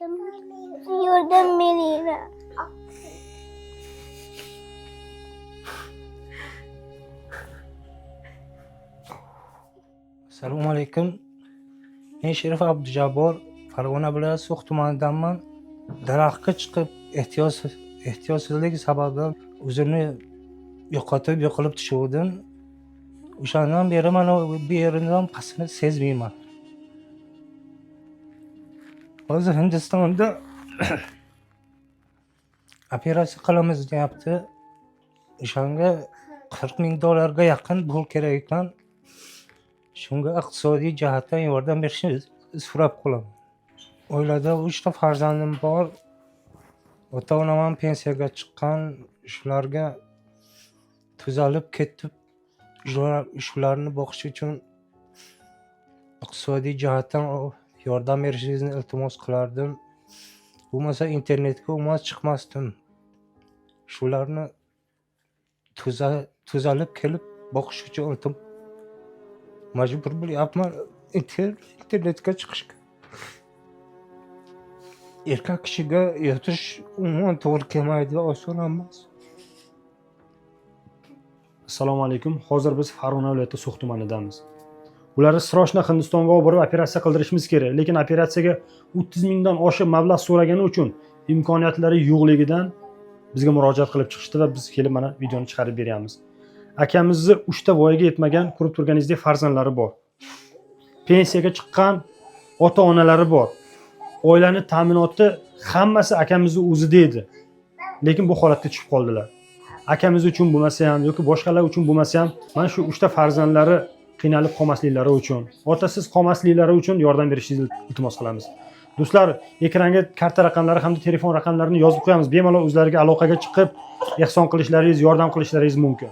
yordam beringlar. Assalomu alaykum. Men Sherif Abdujabbor, Farg'ona viloyati So'x tumanidanman. Daraxtga chiqib ehtiyotsizlik sababli o'zimni yo'qotib, yiqilib tushuvdim. O'shandan beri mana bu yerimdan pasini sezmayman. Hozir Hindistonda operatsiya qilamiz deyapti. O'shanga $40,000 yaqin pul kerak ekan. Shunga iqtisodiy jihatdan yordam berishni so'rab qolaman. Oilada 3 ta farzandim bor. Ota-onam ham pensiyaga chiqqan. Shularga tuzalib ketib, shularni boqish uchun iqtisodiy jihatdan yordam berishingizni iltimos qilardim. Bo'lmasa internetga umuman chiqmasdim. Shularni tuzalib kelib boqish uchun majbur bo'lyapman internetga chiqishga. Erkak kishiga yotish umuman to'g'ri kelmaydi, oson emas. Assalomu alaykum. Hozir biz Farg'ona viloyati So'x tumanidamiz. Ularni srochna Hindistonga olib borib operatsiya qildirishimiz kerak, lekin operatsiyaga 30 mingdan oshiq mablag' so'ragani uchun imkoniyatlari yo'qligidan bizga murojaat qilib chiqishdi va biz kelib mana videoni chiqarib beryapmiz. Akamizni 3 ta voyaga yetmagan, ko'rib turganingizdek farzandlari bor. Pensiyaga chiqqan ota-onalari bor. Oilani ta'minoti hammasi akamizni o'zida edi. Lekin bu holatga tushib qoldilar. Akamiz uchun bo'lmasa ham yoki boshqalar uchun bo'lmasa ham mana shu 3 ta farzandlari qiynalib qolmasliklari uchun, otasiz qolmasliklari uchun yordam berishingizni iltimos qilamiz. Do'stlar, ekranga karta raqamlari hamda telefon raqamlarini yozib qo'yamiz. Bemalol o'zlariga aloqaga chiqib, ehson qilishlaringiz, yordam qilishlaringiz mumkin.